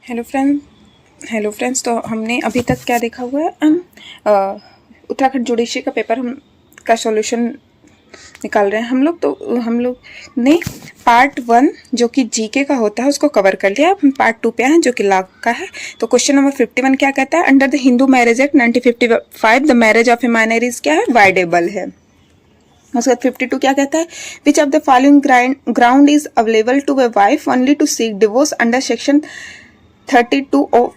Hello friends, तो हमने अभी तक क्या देखा हुआ है। उत्तराखंड जुडिशरी का पेपर हम का सॉल्यूशन निकाल रहे हैं हम लोग ने पार्ट 1 जो कि जीके का होता है उसको कवर कर लिया। अब हम पार्ट 2 पे आए जो कि लॉ का है। तो क्वेश्चन नंबर 51 क्या कहता है, under the Hindu marriage act 1955 the marriage of A minor क्या है, वाइडेबल है। उसके बाद 52 क्या कहता है, which of the following ground is available to a wife only to seek divorce under section 32 of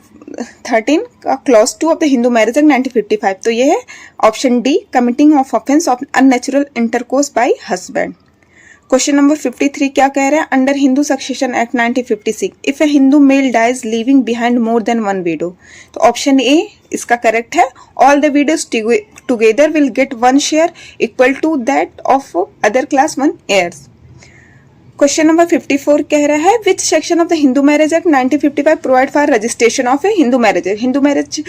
13 का clause 2 of the Hindu marriage act 1955। तो ये है option D, committing of offence of unnatural intercourse by husband. Question number 53 क्या कह रहे हैं, under Hindu succession act 1956 if a Hindu male dies leaving behind more than one widow. तो option ए इसका correct है, all the widows together will get one share equal to that of other class 1 heirs। Question number 54 कह रहा है, which section of the Hindu marriage act 1955 provide for registration of a Hindu marriage. Hindu marriage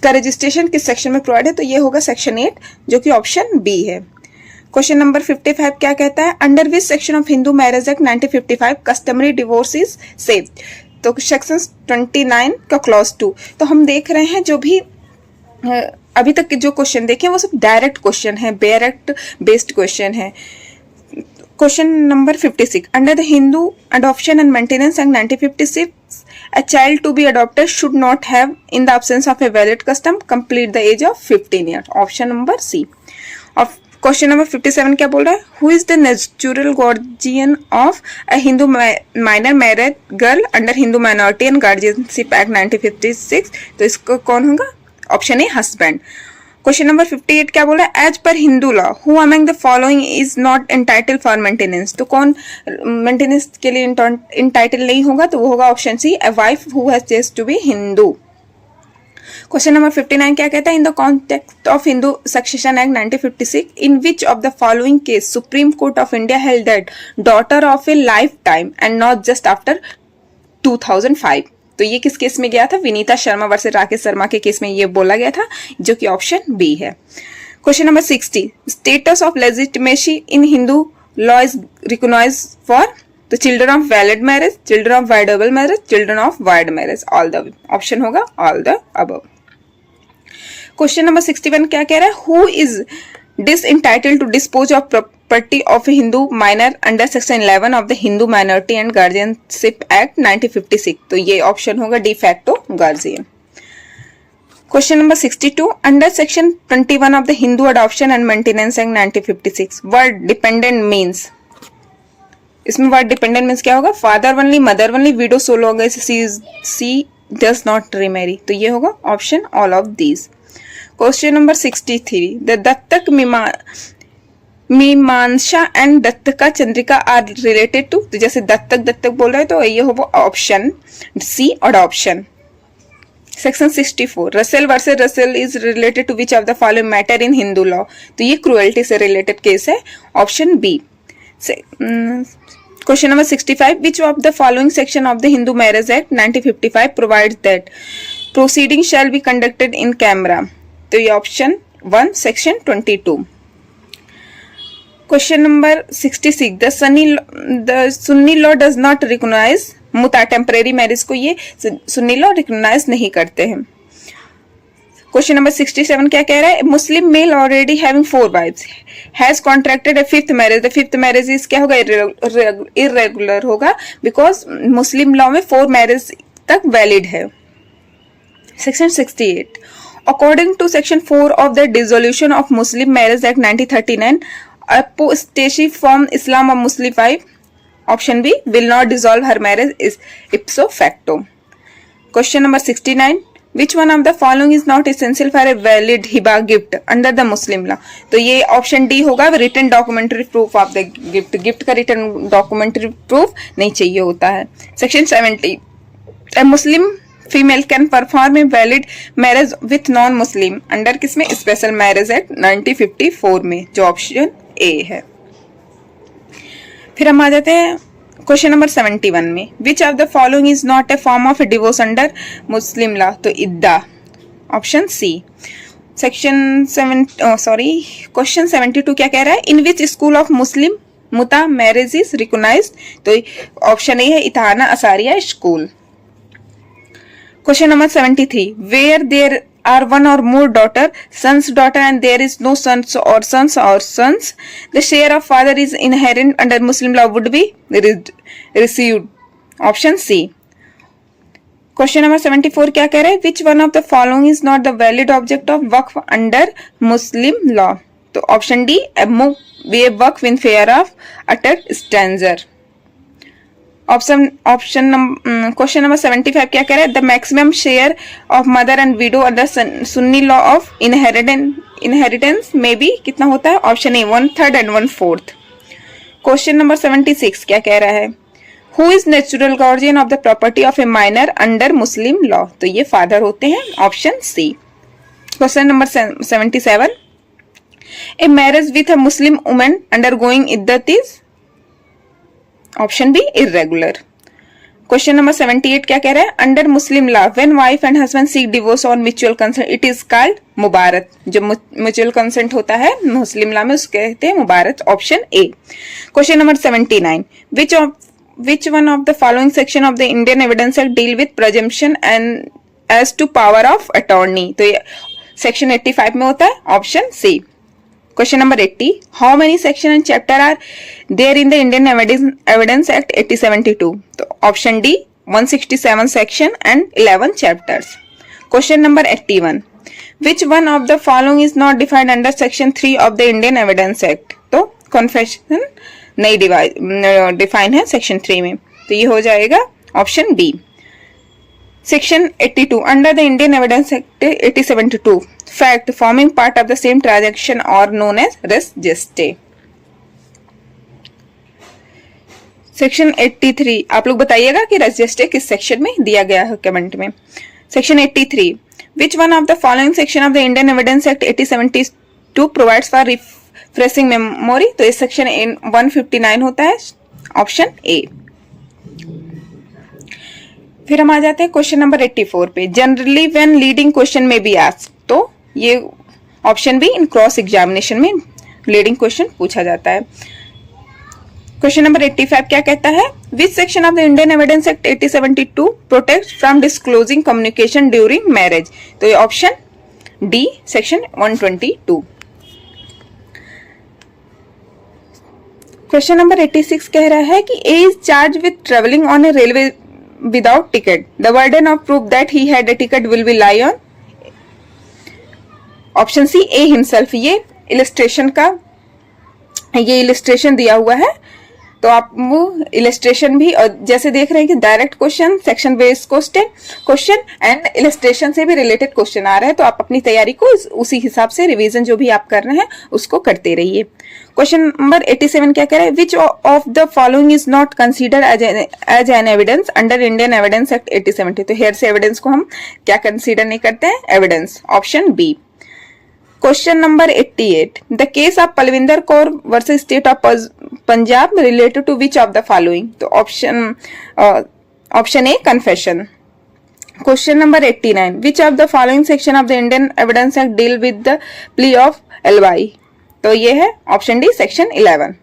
का registration किस section में provide है, तो ये होगा सेक्शन 8 जो कि ऑप्शन बी है। क्वेश्चन नंबर 55 क्या कहता है, under which section of Hindu marriage act 1955 customary divorce is save. तो सेक्शन 29 का क्लॉज 2। तो हम देख रहे हैं जो भी अभी तक के जो क्वेश्चन देखे वो सब डायरेक्ट क्वेश्चन है, डायरेक्ट बेस्ड क्वेश्चन है। Question number 56, under the Hindu adoption and maintenance act 1956 a child to be adopted should not have in the absence of a valid custom complete the age of 15 years। Option number C. और question number 57 क्या बोल रहा है, who is the natural guardian of a Hindu minor married girl under Hindu minority and guardianship act 1956। तो इसको कौन होगा, option A husband. Question number 58 क्या बोला, as per Hindu law who among the following is not entitle for maintenance. तो कौन maintenance के लिए एंटाइटल नहीं होगा, तो वो होगा option C, a wife who has ceased to be Hindu. Question number 59 क्या कहता है, in the context of Hindu succession act 1956 in which of the following case supreme court of India held that daughter of a life time and not just after 2005। तो ये किस case में गया था, Vineeta Sharma versus Rakesh Sharma के केस में ये बोला गया था, जो कि ऑप्शन बी है। Question number 60, status of legitimacy in Hindu law is recognised for the children of valid marriage, children of voidable marriage, children of void marriage, all the option होगा all the above. Question number 61 क्या कह रहा है, who is this entitle to dispose of property of a Hindu minor under section 11 of the Hindu minority and guardianship act 1956। तो ये option होगा D facto guardian. Question number 62, under section 21 of the Hindu adoption and maintenance act 1956 word dependent means. इसमें word dependent means क्या होगा, father only, mother only, widow solo, she does not remarry. तो ये होगा option all of these. Question number 63, the Dattaka Mimamsa and Dattaka Chandrika are related to. तो जैसे दत्तक बोल रहे हैं तो ये होगा option C adoption. Section 64, Russell versus Russell is related to which of the following matter in Hindu law. तो ये क्रुएल्टी से रिलेटेड केस है, option B. Question number 65, which of the following section of the Hindu marriage act 1955 provides that proceeding shall be conducted in camera. तो ये option 1 section 22। Question number 66, the Sunni law does not recognise muta temporary marriage को ये Sunni law recognise नहीं करते हैं। Question number 67 क्या कह रहा है, Muslim male already having 4 wives has contracted a fifth marriage. The fifth marriage is क्या होगा, इरेगुलर होगा, बिकॉज मुस्लिम लॉ में 4 मैरिज तक वैलिड है। Section 68, according to section 4 of the dissolution of Muslim marriage act 1939 apostasy from Islam or Muslim wife, option B, will not dissolve her marriage is ipso facto। Question number 69, which one of the following is not essential for a valid hiba gift under the Muslim law। तो ये option D होगा, written documentary proof of the gift। Gift का written documentary proof नहीं चाहिए होता है। Section 70, a Muslim female can perform a valid marriage with non-Muslim under किसमें, special marriage act 1954 में, जो ऑप्शन ए है। फिर हम आ जाते हैं क्वेश्चन नंबर 71 में, which of the following is not a form of divorce under Muslim law. तो idda, option C. Section question 72 क्या कह रहा है, in which school of Muslim muta marriage is recognised. तो ऑप्शन ए है Ithna Ashari school. Question number 73. Where there are one or more daughter, sons, daughter, and there is no sons, the share of father is inherent under Muslim law would be received. Option C. Question number 74 क्या कह रहा है? Which one of the following is not the valid object of Waqf under Muslim law? तो option D, waive Waqf in favor of utter stranger. Question number 75 क्या कह रहा है? The maximum share of mother and window under Sunni law of inheritance में भी कितना होता है? Option A 1/3 and 1/4. Question number 76 क्या कह रहा है? Who is natural guardian of the property of A minor under Muslim law? तो ये फादर होते हैं. Option C. Question number 77. A marriage with a Muslim woman undergoing iddat is? Option B irregular. Question number 78 क्या कह रहा है? Under Muslim law when wife and husband seek divorce on mutual consent it is called mubarat. जब mutual consent होता है मुस्लिम law में उसको कहते हैं mubarat. Option A. Question number 79. which one of the following section of the Indian Evidence Act deal with presumption and as to power of attorney? तो ये section 85 में होता है. Option C. Question number 80. How many section and chapter are there in the Indian Evidence Act 1872? तो option D 167 section and 11 chapters. Question number 81. Which one of the following is not defined under section 3 of the Indian Evidence Act? तो confession नहीं define है section 3 में. तो ये हो जाएगा option B. Section 82 under the Indian evidence act 1872 fact forming part of the same transaction और known as res gestae. Section 83 आप लोग बताइएगा कि रेस जेस्टे किस सेक्शन में दिया गया है कमेंट में. Section 83. Which one of the following section of the Indian evidence act 1872 provides for refreshing memory? तो इस सेक्शन 159 होता है. ऑप्शन ए. फिर हम आ जाते हैं क्वेश्चन नंबर 84 पे. जनरली व्हेन लीडिंग क्वेश्चन में बी आस्क्ड, तो ये option be in cross examination में लीडिंग क्वेश्चन पूछा जाता है. क्वेश्चन नंबर 85 क्या कहता है? Which section of the Indian evidence act 1872 protect from disclosing communication during marriage? तो ये option D section 122. Question number 86 कह रहा है कि A is charge with travelling on a railway without ticket. The burden of proof that he had a ticket will be lie on? Option C A himself. ये illustration दिया हुआ है तो आप वो इलिस्ट्रेशन भी और जैसे देख रहे हैं कि direct question, section based question and illustration से भी रिलेटेड क्वेश्चन आ रहा है, तो आप अपनी तैयारी को उसी हिसाब से रिवीजन जो भी आप कर रहे हैं उसको करते रहिए. क्वेश्चन नंबर 87 क्या कह रहा है? Which of the following is not consider as an evidence under Indian evidence act 1870? तो हेयर से एविडेंस को हम क्या कंसीडर नहीं करते हैं? Evidence. Option B. Question number 88. The case of Palvinder Kaur versus state of Punjab related to which of the following? तो option A confession. Question number 89. Which of the following section of the Indian evidence act deal with the plea of alibi? तो ये है option D section 11.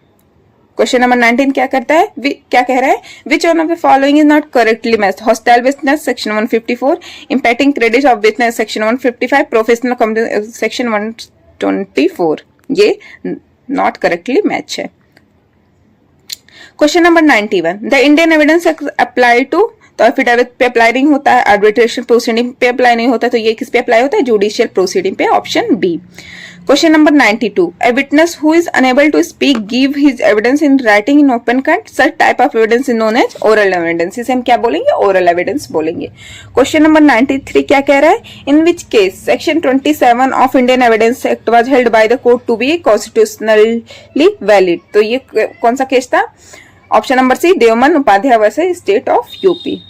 Question number 19 क्या करता है? क्या कह रहा है? Which one of the following is not correctly matched? Hostile witness section 154, impacting credit of witness section 155, professional company section 124. ये नॉट करेक्टली मैच है. Question number 91. The Indian evidence apply to? तो एफिडेविट पे apply नहीं होता है, arbitration proceeding पे apply नहीं होता, तो ये किस पे अप्लाई होता है? जुडिशियल प्रोसीडिंग पे. Option B. Question number 92. A witness who is unable to speak give his evidence in writing in open court. Such type of evidence is known as oral evidence. इसे हम क्या बोलेंगे? oral evidence बोलेंगे. Question number 93 क्या कह रहा है? In which case section 27 of Indian Evidence Act was held by the court to be constitutionally valid? तो ये कौन सा केस था? Option number C Devman Upadhyay versus state of UP.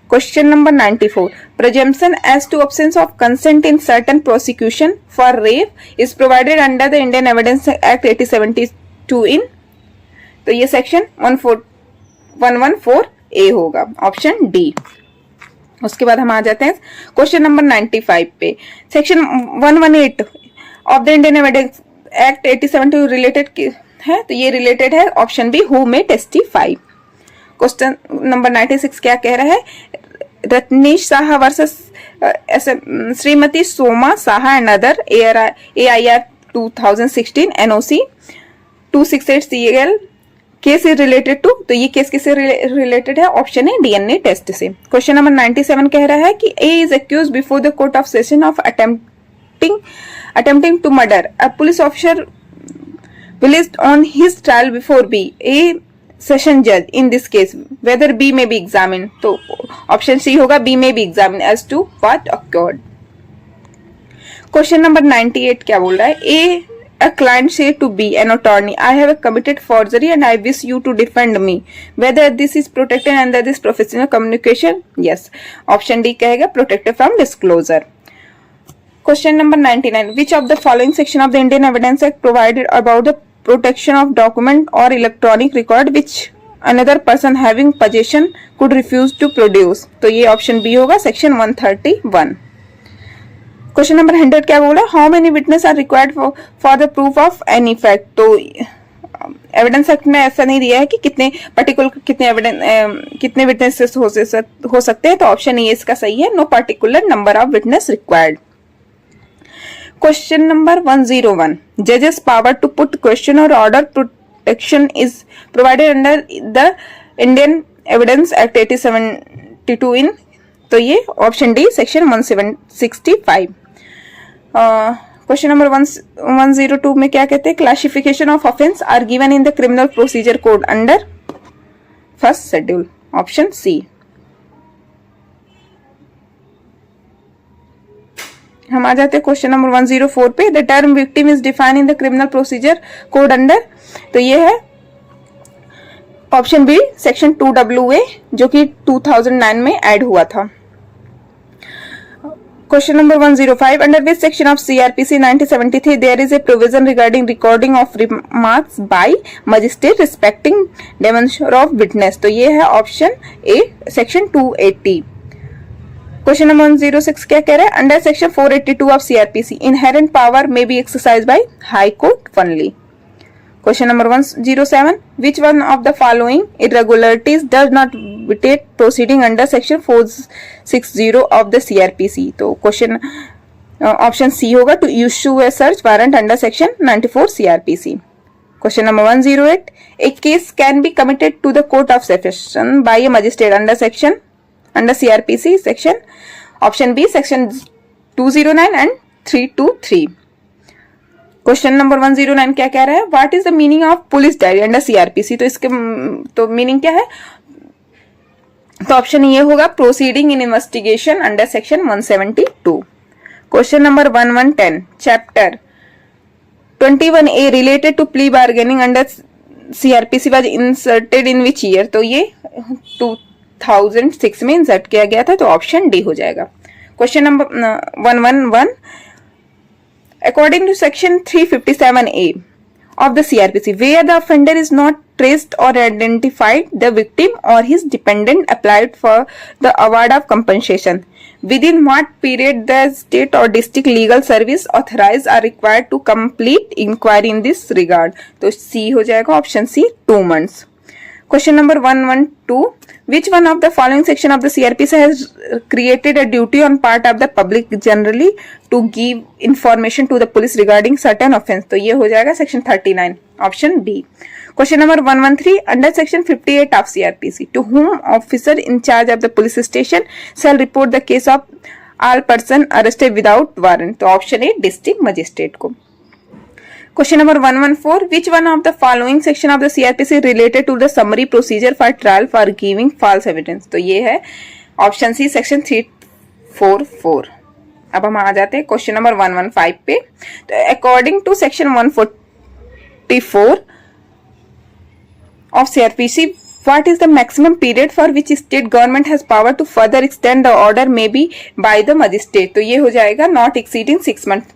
Question number 94. Presumption as to absence of consent in certain prosecution for rape is provided under the Indian Evidence Act 1872 in? तो ये section 114A होगा. Option D. उसके बाद हम आ जाते हैं question number 95 पे. Section 118 of the Indian evidence act 1872 related है, तो ये रिलेटेड है option B who may testify. Question number 96 क्या कह रहा है? Ratnesh Saha versus Shrimati Soma Saha and other AIR 2016 NOC 268CL case is related to, तो ये केस किससे रिलेटेड है? ऑप्शन है DNA टेस्ट से। क्वेश्चन नंबर 97 कह रहा है कि A is accuse before the court of session of attempting to murder. A police officer released on his trial before B. A session judge in this case whether B may be examined. तो option C होगा B may be examined as to what occurred. Question number 98 क्या बोल रहा है? A client say to B, an attorney, I have committed forgery and I wish you to defend me. Whether this is protected under this professional communication? Yes. Option D कहेगा protected from disclosure. Question number 99. Which of the following section of the Indian Evidence Act provided about the protection of document or electronic record which another person having possession could refuse to produce? तो ये option B होगा, section 131. Question number 100 क्या बोला? How many witness are required for the proof of any fact? तो evidence act में ऐसा नहीं दिया है कि कितने विटनेसेस हो सकते हैं, तो ऑप्शन ए इसका सही है, no particular number of witness required. Question number 101. जजेस पावर टू पुट क्वेश्चन और order protection is provided under the Indian evidence act 1872 in, तो ये option D section 165. Question number 102 में क्या कहते हैं? Classification of offence are given in the criminal procedure code under first schedule, option C. हम आ जाते हैं क्वेश्चन नंबर 104 पे. The term victim is defined in the criminal procedure code under, तो ये है ऑप्शन बी सेक्शन 2WA जो कि 2009 में ऐड हुआ था. Question number 105. Under which section of CRPC 1973 there is a provision regarding recording of remarks by magistrate respecting demeanour of witness, तो ये है option A section 280. Question number 106 क्या कह रहा है? Under section 482 of CRPC inherent power may be exercise by high court only. Question number 107. Which one of the following irregularities does not violate proceeding under section 460 of the CRPC? तो question option C होगा, to issue a search warrant under section 94 CRPC. Question number 108. A case can be committed to the court of session by a magistrate under CRPC section, option B section 209 and 323. Question number 109 क्या कह रहा है? What is the meaning of police diary under CRPC? तो इसके तो meaning क्या है? तो ऑप्शन ये होगा proceeding in investigation under section 172. Question number 1110. Chapter 21A related to plea bargaining under CRPC was inserted in which year? तो ये 2006 में इंसर्ट किया गया था, तो ऑप्शन डी हो जाएगा. Question number 111. According to section 357A of the CRPC, where the offender is not traced or identified, the victim or his dependent applied for the award of compensation. Within what period the state or district legal service authorized are required to complete inquiry in this regard? तो C हो जाएगा, option C 2 months. Question number 112. Which one of the following section of the CRPC has created a duty on part of the public generally to give information to the police regarding certain offence? तो ये हो जाएगा section 39, option B. Question number 113. Under section 58 of CRPC, to whom officer in charge of the police station shall report the case of all person arrested without warrant? तो option ए district magistrate को. Question number 114. Which one of the following section of the CRPC related to the summary procedure for trial for giving false evidence? तो ये है option C section 344. अब हम आ जाते हैं क्वेश्चन नंबर 115 पे. तो according to section 144 of CRPC, what is the maximum period for which state government has power to further extend the order may be by the magistrate? तो ये हो जाएगा not exceeding 6 months.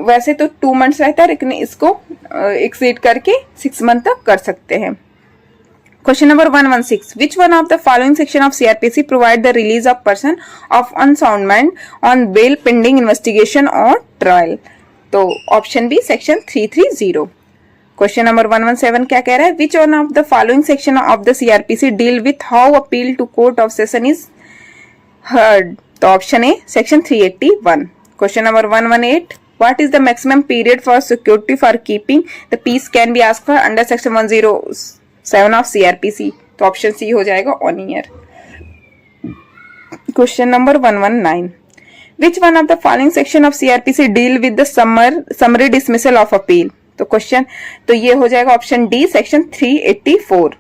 वैसे तो 2 months रहता है, लेकिन इसको एक्सीड करके 6 month तक कर सकते हैं. Question number 116. Which one of the following section of CRPC provide the release of person of unsound mind on bail pending investigation or trial? तो option B section 330. Question number 117 क्या कह रहा है? Which one of the following section of the CRPC deal with how appeal to court of session is heard? तो option A section 381। Question number 118, what is the maximum period for security for keeping the piece can be asked for under section 107 of CrPC, तो option C हो जाएगा 1 year. Question number 119, which one of the following section of CRPC deal with the summary dismissal of appeal, तो question तो ये हो जाएगा option D section 384।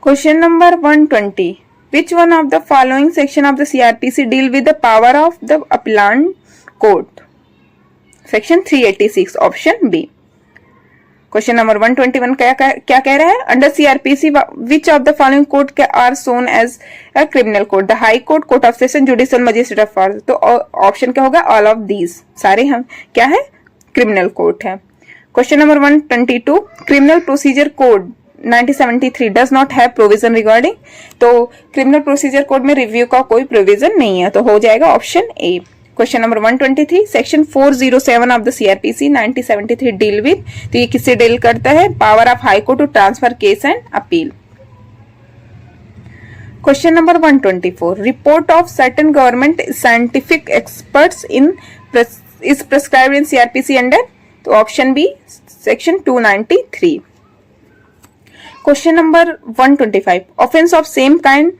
Question number 120, which one of the following section of the CRPC deal with the power of the appellant court, section 386 option B. Question number 121 क्या कह रहा है, under CrPC which of the following court are known as a criminal court, the high court, court of session, judicial magistrate of for, तो option क्या होगा, all of these, सारे हम क्या है क्रिमिनल कोर्ट है। Question number 122, criminal procedure code 1973 does not have provision regarding, तो criminal procedure code में रिव्यू का कोई प्रोविजन नहीं है, तो हो जाएगा option A. Question number 123, section 407 of the CrPC 1973 deal with, तो ये किससे डील करता है, power of high court to transfer case and appeal. Question number 124, report of certain government scientific experts is prescribed in CrPC under, तो option B section 293। Question number 125, offence of same kind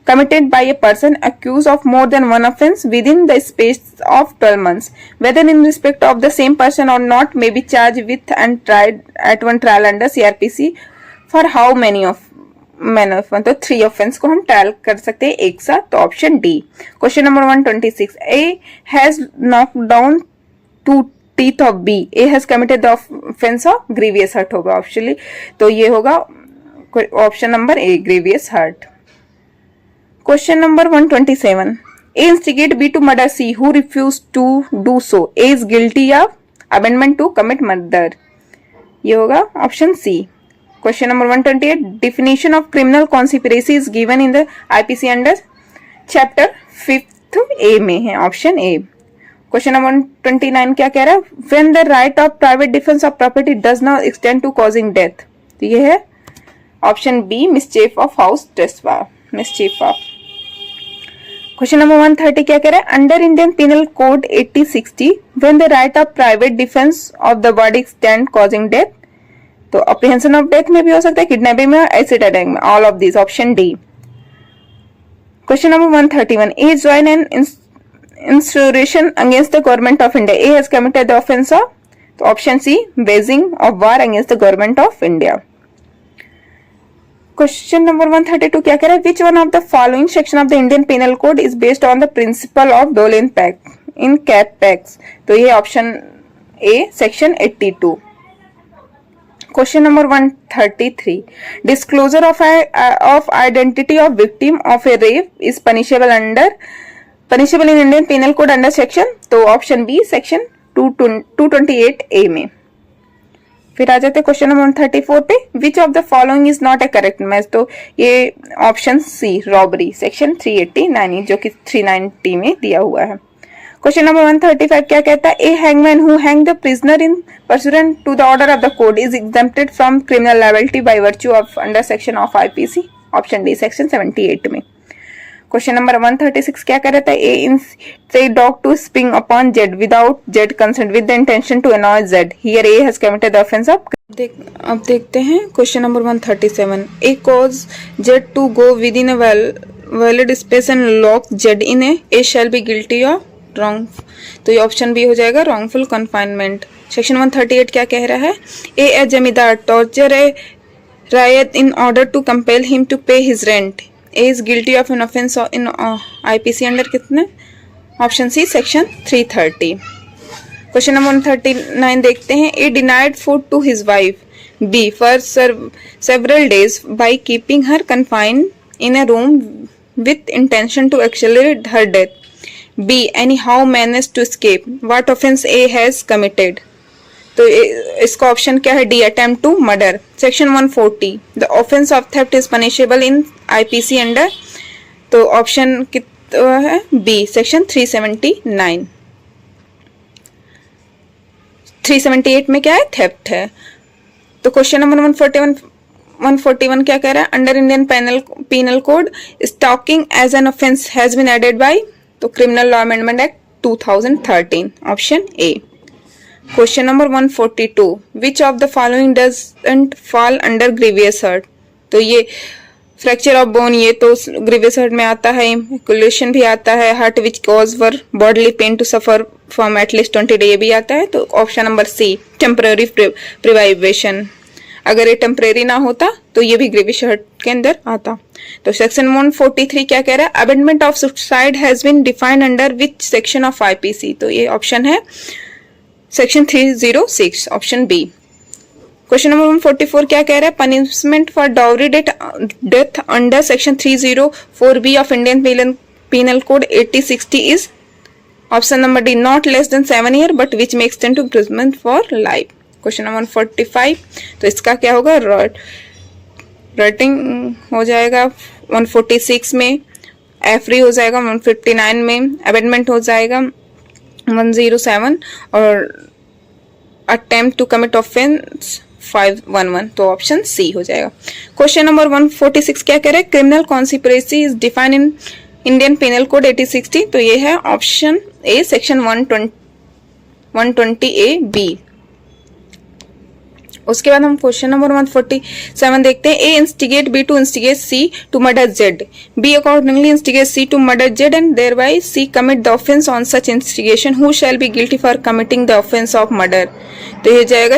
committed by a person accused of more than one offense within the space of 12 months, whether in respect of the same person or not, may be charged with and tried at one trial under CRPC for how many of तो 3 offence को हम trial कर सकते हैं एक साथ, तो option D. Question number 126, A has knock down 2 teeth of B, A has committed the offense of grievous hurt होगा ऑप्शनली, तो ये होगा option number A grievous hurt. Question number 127, A instigate B to murder C who refused to do so, A is guilty of amendment to commit murder, ये होगा option C. Question number 128, definition of criminal conspiracy is given in the IPC under chapter 5th A में है, option A. Question number 129 क्या कह रहा है, when the right of private defense of property does not extend to causing death, तो ये है option B mischief of house trespass, mischief of। Question number 130 क्या कह रहा है, under Indian penal code 8060 when the right of private defence of the body stand causing death, तो apprehension of death में भी हो सकता है, किडनैपिंग में, एसिड अटैक में, all of this, option D. Question number 131, A join an insurrection against the government of India, A has committed the offence of, तो option C waging of war against the government of India. Question number 132 क्या कह रहा है, which one of the following section of the Indian penal code is based on the principle of dole in pact in cat packs, तो ये option A section 82। Question number 133, disclosure of identity of victim of a rape is punishable in Indian penal code under section, तो option B section 228 ए में। फिर आ जाते हैं question number 134 पे, विच of the following is not A correct match, तो ये option C robbery section 389 जो कि 390 में दिया हुआ है। क्वेश्चन नंबर 135 क्या कहता है, A hangman who hang the prisoner in pursuant to the order of the code is exempted from criminal liability by virtue of under section of IPC, option D section 78 में। Question number 136 क्या कह रहा था, A instruct dog to spring upon Z without Z consent with the intention to annoy Z, here A has committed the offence of. अब देखते हैं question number 137, A cause Z to go within a valid space and lock Z in a shall be guilty of wrong, तो ये option B हो जाएगा wrongful confinement. Section 138 क्या कह रहा है, A zamindar torture a ryot in order to compel him to pay his rent, A is guilty of an offence in IPC under कितने, option C section 330। Question number 139 देखते हैं, A denied food to his wife B for several days by keeping her confined in a room with intention to accelerate her death, B anyhow managed to escape, what offence A has committed, तो इसका option क्या है, D attempt to murder section 140, the offence of theft is punishable in IPC under, तो option कितना है, B section 379। 378 में क्या है, थेफ्ट है। तो क्वेश्चन नंबर 141 141 क्या कह रहा है, under Indian penal code stalking as an offence has been added by, तो criminal law amendment act 2013, option A. Question number 142, which of the following doesn't fall under grievous hurt, तो ये fracture of bone ये तो grievous hurt में आता है, इम्कुलेशन भी आता है, hurt which cause were bodily pain to suffer from at least 20 day ये भी आता है, तो option number C temporary privation, अगर ये टेम्परेरी ना होता तो ये भी ग्रीवियस हर्ट के अंदर आता। तो सेक्शन 143 क्या कह रहा है, abetment of suicide has been defined under which section of IPC, तो ये ऑप्शन है section 306, option B. Question number 144 क्या कह रहा है, punishment for dowry death under section 304B of Indian penal code 8060 is, option number D not less than 7 year but which may extend to imprisonment for life. Question number 145, तो इसका क्या होगा, writing हो जाएगा 146 में, एफरी हो जाएगा 159 में, अबेंडमेंट हो जाएगा 107 और अटेम्प्ट टू कमिट ऑफेंस 511, तो ऑप्शन सी हो जाएगा। क्वेश्चन नंबर 146 क्या कह रहा है, criminal conspiracy is defined in Indian penal code 8060, तो ये है ऑप्शन ए सेक्शन 120A(b). उसके बाद हम क्वेश्चन नंबर 147 देखते हैं, A instigate B to instigate C to murder Z, B accordingly instigate C to murder Z and thereby C commit the offence on such instigation, who shall be guilty for committing the offence of murder, तो ये जाएगा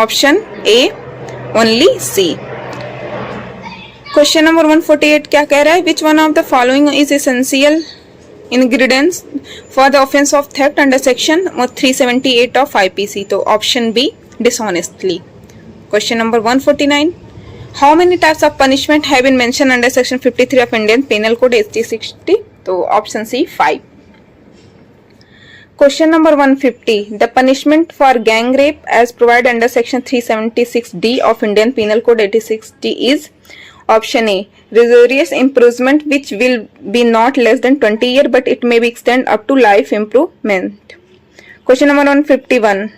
option A only C. Question number 148 क्या कह रहा है, which one of the following is essential ingredients for the offense of theft under section 378 of IPC, तो option B dishonestly। Question number 149, how many types of punishment have been mentioned under section 53 of Indian Penal Code 8060, तो option C 5। Question number 150, the punishment for gang rape as provided under section 376D of Indian Penal Code 8060 is, option A rigorous imprisonment which will be not less than 20 years but it may be extended up to life imprisonment. Question number 151,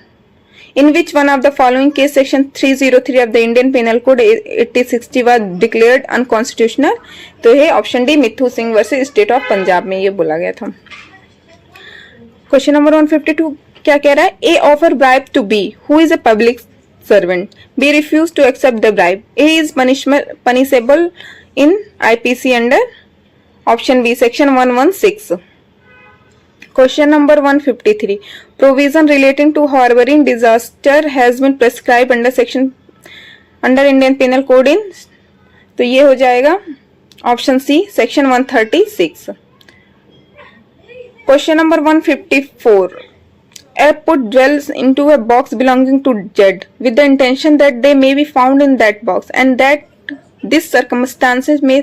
in which one of the following case section 303 of the Indian Penal Code 8060 was declared unconstitutional, तो ये option D Mithu Singh versus state of Punjab में ये बोला गया था। Question number 152 क्या कह रहा है, A offer bribe to B who is a public servant, B refused to accept the bribe, A is punishable in IPC under, option B section 116. Question number 153, provision relating to harboring disaster has been prescribed under Indian Penal Code in, तो ये हो जाएगा option C section 136। Question number 154, A put dwells into a box belonging to Z with the intention that they may be found in that box and that this circumstances may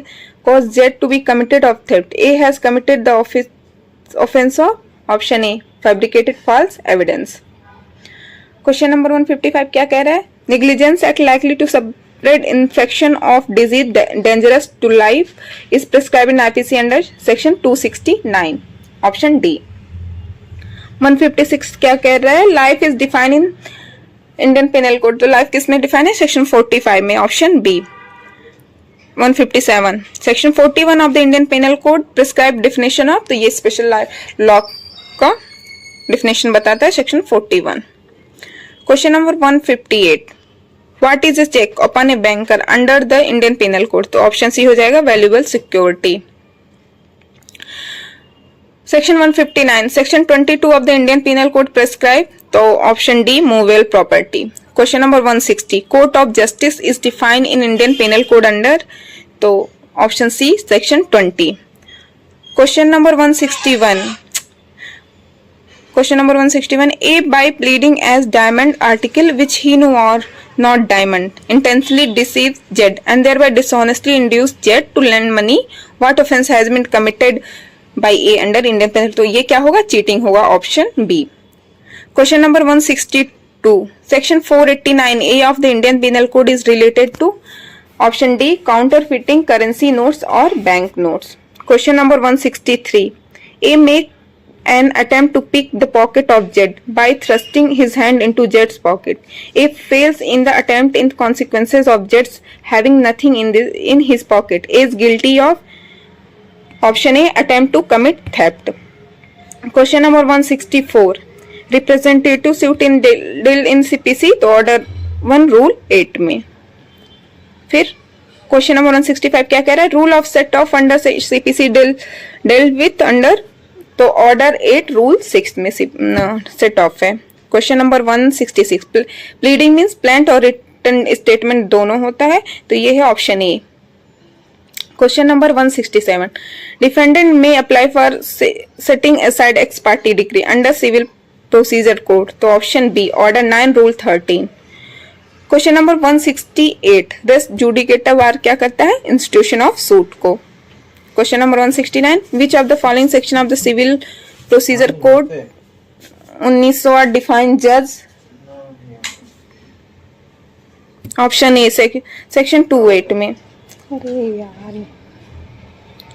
cause Z to be committed of theft. A has committed the offense of, option A fabricated false evidence. Question number 155 क्या कह रहा है, negligence act likely to spread infection of disease dangerous to life is prescribed in IPC under section 269, option D। 156 क्या कह रहा है, life is defined in Indian penal code, तो life किस में डिफाइन है, सेक्शन 45 में, option B. 157, section 41 of the Indian penal code prescribe definition of, तो ये स्पेशल लॉ का डेफिनेशन बताता है section 41। Question number 158, what is a cheque upon a banker under the Indian penal code, तो option C हो जाएगा valuable security. Section 159, section 22 of the Indian penal code prescribe, तो option D movable property. Question number 160, court of justice is defined in Indian penal code under, तो option C section 20। Question number 161, A by pleading as diamond article which he know और not diamond intentionally deceive Z and thereby dishonestly induce Z to lend money, what offence has been committed by A under Indian penal, तो ये क्या होगा, cheating होगा, option B. Question number 162, section 489A of the Indian penal code is related to, option D counterfeiting currency notes और bank notes. Question number 163, A make an attempt to pick the pocket of Z by thrusting his hand into Z's pocket. If fails in the attempt, in consequences of Z's having nothing in his pocket, is guilty of option A, attempt to commit theft. Question number 164. Representative suit in deal in CPC तो order 1 rule 8 में. फिर question number 165 क्या कह रहा है? Rule of set off under CPC dealt with under, तो order 8 rule 6 में set off है. Question number 166. Pleading means plaint और रिटन स्टेटमेंट दोनों होता है, तो ये है option A. Question number 167. Defendant may apply for setting aside ex parte decree under civil procedure code, तो option B, order 9 rule 13. Question number 168. Res judicata bar क्या करता है? इंस्टीट्यूशन ऑफ सूट को. Question number 169. Which of the following section of the civil procedure code 1908 define जज? Option A, section 28 में. अरे यार,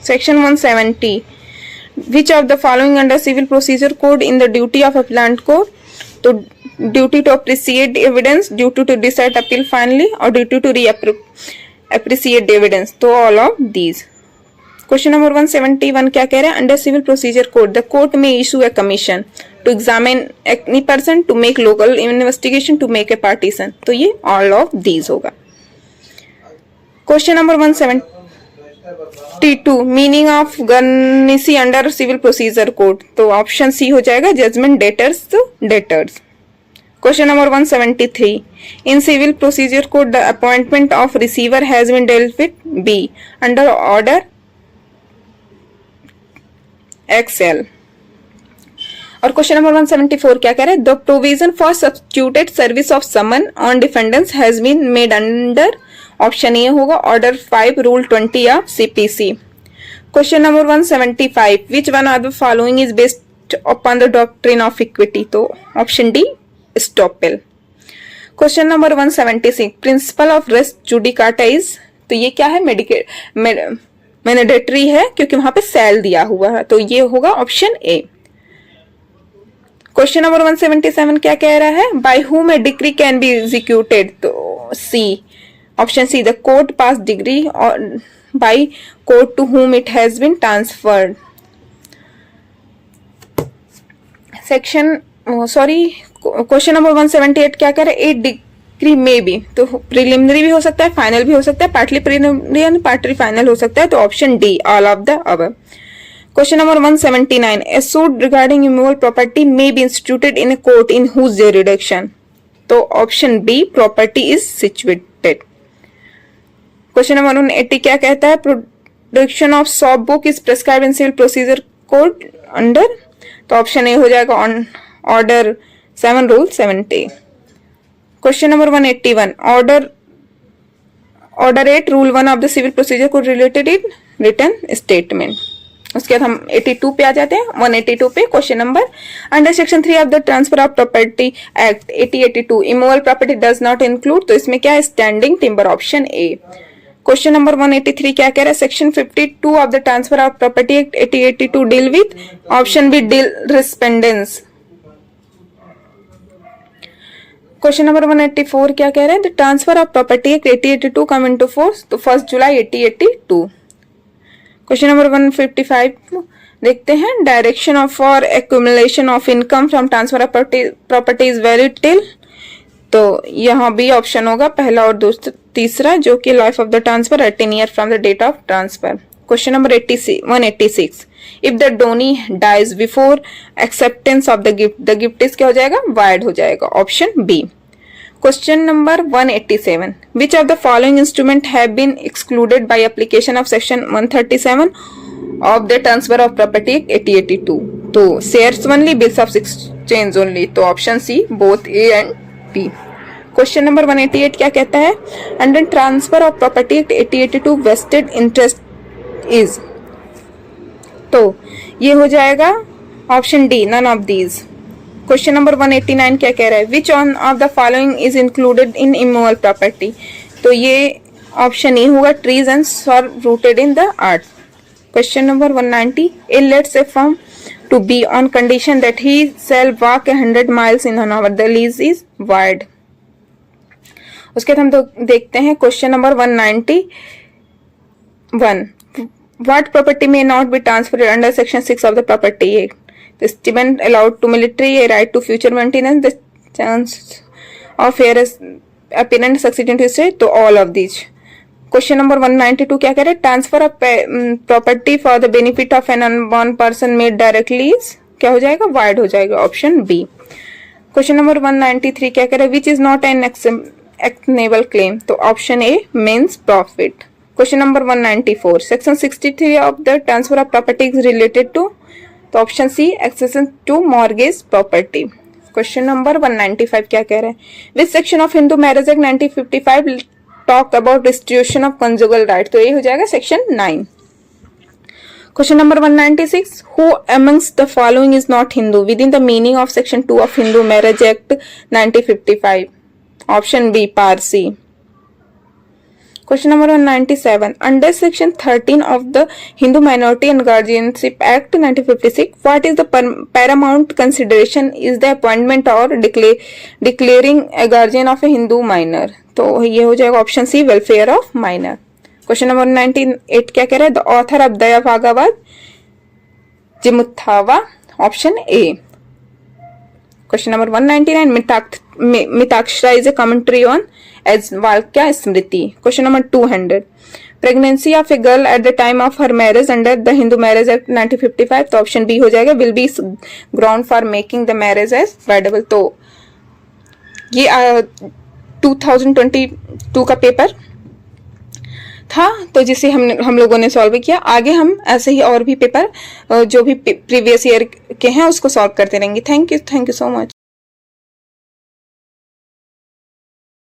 section 170. Which of the following under civil procedure code in the duty of appellant को, तो duty to appreciate evidence, duty to decide appeal finally, और duty to appreciate evidence, तो all of these. Question number 171 क्या कह रहे हैं? Under civil procedure code the court may issue a commission to examine any person, to make local investigation, to make a partition, तो ये all of these होगा. Question number 172. Meaning of garnishee under civil procedure code, तो option C हो जाएगा, judgment debtors, तो debtors. Question number 173. In civil procedure code the appointment of receiver has been dealt with be under order XL. और question number 174 क्या कह रहे हैं? The provision for substituted service of summon on defendants has been made under, option A होगा, order 5 rule 20 of CPC. Question number 175. Which one of the following is based upon the doctrine of equity, तो option D, estoppel. Question number 176. Principle of res judicata is, तो ये क्या है? Mandatory है क्योंकि वहां पे सेल दिया हुआ है, तो ये होगा ऑप्शन ए. क्वेश्चन नंबर 177 क्या कह रहा है? By whom a decree can be executed, तो C, option C, the court pass decree और by court to whom it has been transferred. Section question number 178 क्या कह रहा है? ए डिग्री में बी, तो प्रिलिमिनरी भी हो सकता है, फाइनल भी हो सकता है, partly preliminary and partly final हो सकता है, तो option D, all of the above. Question number 179. A suit regarding immovable property may be instituted in a court in whose jurisdiction, तो option B, property is situated. Question number 180 क्या कहता है? Production of shop book is prescribed in civil procedure code under, तो option A हो जाएगा, on order 7 rule 70. Question number 181. Order 8 rule 1 of the civil procedure code related in written statement. उसके बाद हम 82 पे आ जाते हैं. 182 पे question number, under section 3 of the transfer of property act 8082 immovable property does not include, तो इसमें क्या है? Standing timber, option A. Question number 183 क्या कह रहा है? Section 52 of the transfer of property act 8082 deal with, option B, deal lis pendens. Question number 184 क्या कह रहे हैं? The transfer of property act 8082 come into force, तो 1 जुलाई 8082. क्वेश्चन नंबर 155 देखते हैं. Direction of for accumulation of income from transfer of property is valid till, तो यहाँ B option होगा, पहला और तीसरा, जो कि life of the transfer 18 year from the date of transfer. Question number 186. If the donee dies before acceptance of the gift is क्या हो जाएगा? वाइड हो जाएगा, option B. Question number 187. Which of the following instrument have been excluded by application of section 137 of the transfer of property act 8082, तो shares only, bills of exchange only, तो option C, both A and B. Question number 188 क्या कहता है? Under transfer of property act 8082 vested interest is, तो ये हो जाएगा option D, none of these. Question number 189 क्या कह रहा है? Which one of the following is included in immovable property, तो ये ऑप्शन ए होगा, ट्रीज एंड सॉर rooted in the earth. Question number 190. A lets a farm to B on condition that he shall walk 100 miles in an hour. The lease is void. उसके बाद हम देखते हैं question number 191. What property may not be transferred under section 6 of the Property Act? The stipend allowed to military, a right to future maintenance, the chance of heir apparent succeeding to estate, तो all of these. Question number 192 क्या कह रहे हैं? Transfer of property for the benefit of an unborn person made directly क्या हो जाएगा? Void हो जाएगा, ऑप्शन बी. क्वेश्चन नंबर 193 क्या कह रहे हैं? Which is not an actionable claim, तो option A mesne profit. Question number 194 section 63 of the transfer of property is related to, तो option C accession to mortgage property. Question number 195 क्या कह रहे हैं? Which section of Hindu marriage act 1955 talk about restitution of conjugal right, तो ये हो जाएगा section 9. Question number 196 who amongst the following is not Hindu within the meaning of section 2 of Hindu marriage act 1955, option B Parsi. Question number 197. Under section 13 of the Hindu Minority and Guardianship Act 1956, what is the paramount consideration is the appointment or declaring a guardian of a Hindu minor, तो ये हो जाएगा option C welfare of minor. Question number 98 क्या कह रहा है? The author of Dayabhaga Jimutavahana, option A. Question number 199 Mitakshara is a commentary on as Valkya Smriti. Question number 200. Pregnancy of a girl at the time of her marriage under the Hindu Marriage Act 1955, तो option B हो जाएगा will be ground for making the marriage as voidable. तो ये 2022 का paper था, तो जिसे हम लोगों ने सॉल्व किया. आगे हम ऐसे ही और भी पेपर जो भी प्रीवियस ईयर के हैं उसको सॉल्व करते रहेंगे. Thank you so much.